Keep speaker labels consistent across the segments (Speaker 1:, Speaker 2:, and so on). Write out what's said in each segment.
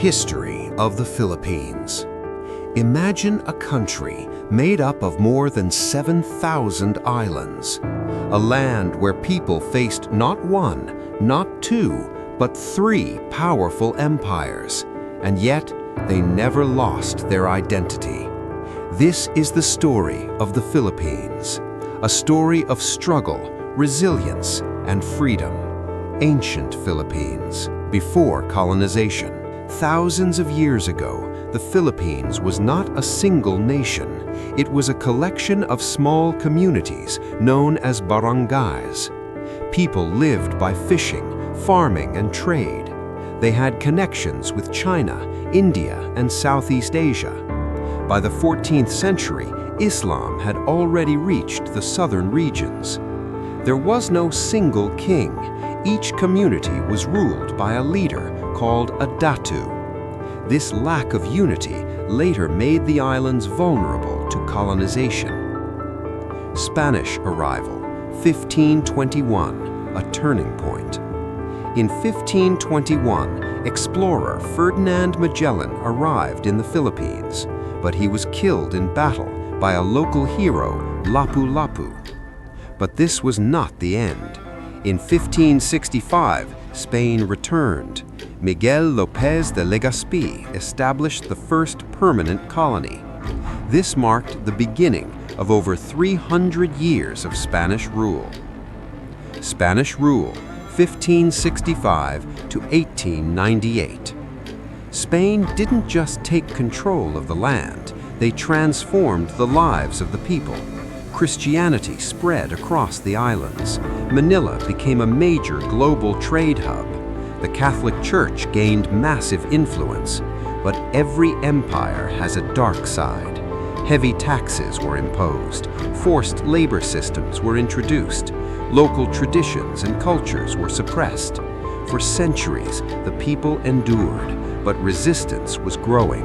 Speaker 1: History of the Philippines. Imagine a country made up of more than 7,000 islands. A land where people faced not one, not two, but three powerful empires. And yet, they never lost their identity. This is the story of the Philippines. A story of struggle, resilience, and freedom. Ancient Philippines, before colonization. Thousands of years ago, the Philippines was not a single nation. It was a collection of small communities known as barangays. People lived by fishing, farming, and trade. They had connections with China, India, and Southeast Asia. By the 14th century, Islam had already reached the southern regions. There was no single king. Each community was ruled by a leader called a datu. This lack of unity later made the islands vulnerable to colonization. Spanish arrival, 1521, a turning point. In 1521, explorer Ferdinand Magellan arrived in the Philippines, but he was killed in battle by a local hero, Lapu-Lapu. But this was not the end. In 1565, Spain returned. Miguel López de Legazpi established the first permanent colony. This marked the beginning of over 300 years of Spanish rule. Spanish rule, 1565 to 1898. Spain didn't just take control of the land, they transformed the lives of the people. Christianity spread across the islands. Manila became a major global trade hub. The Catholic Church gained massive influence. But every empire has a dark side. Heavy taxes were imposed. Forced labor systems were introduced. Local traditions and cultures were suppressed. For centuries, the people endured, but resistance was growing.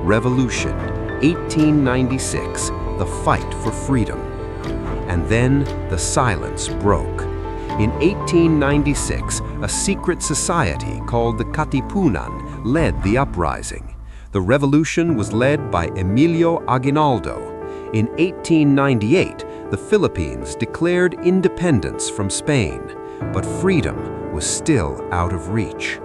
Speaker 1: Revolution, 1896. The fight for freedom. And then the silence broke. In 1896, a secret society called the Katipunan led the uprising. The revolution was led by Emilio Aguinaldo. In 1898, the Philippines declared independence from Spain, but freedom was still out of reach.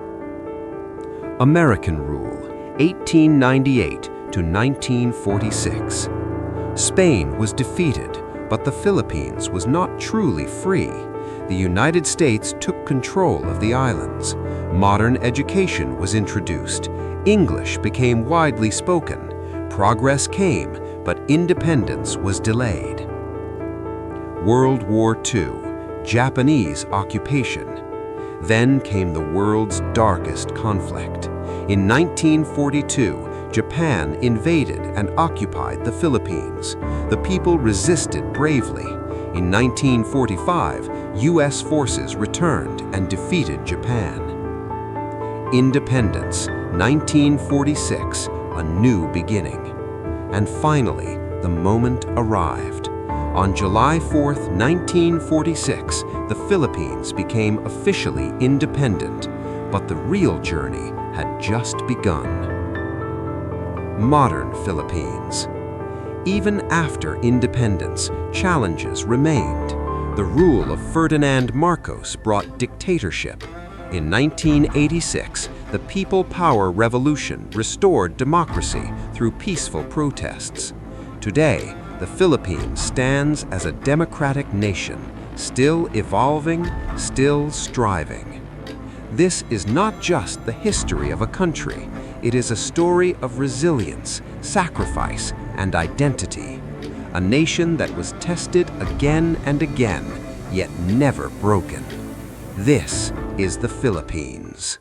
Speaker 1: American rule, 1898 to 1946. Spain was defeated, but the Philippines was not truly free. The United States took control of the islands. Modern education was introduced. English became widely spoken. Progress came, but independence was delayed. World War II, Japanese occupation. Then came the world's darkest conflict. In 1942, Japan invaded and occupied the Philippines. The people resisted bravely. In 1945, U.S. forces returned and defeated Japan. Independence, 1946, a new beginning. And finally, the moment arrived. On July 4, 1946, the Philippines became officially independent, but the real journey had just begun. Modern Philippines. Even after independence, challenges remained. The rule of Ferdinand Marcos brought dictatorship. In 1986, the People Power Revolution restored democracy through peaceful protests. Today, the Philippines stands as a democratic nation, still evolving, still striving. This is not just the history of a country. It is a story of resilience, sacrifice, and identity. A nation that was tested again and again, yet never broken. This is the Philippines.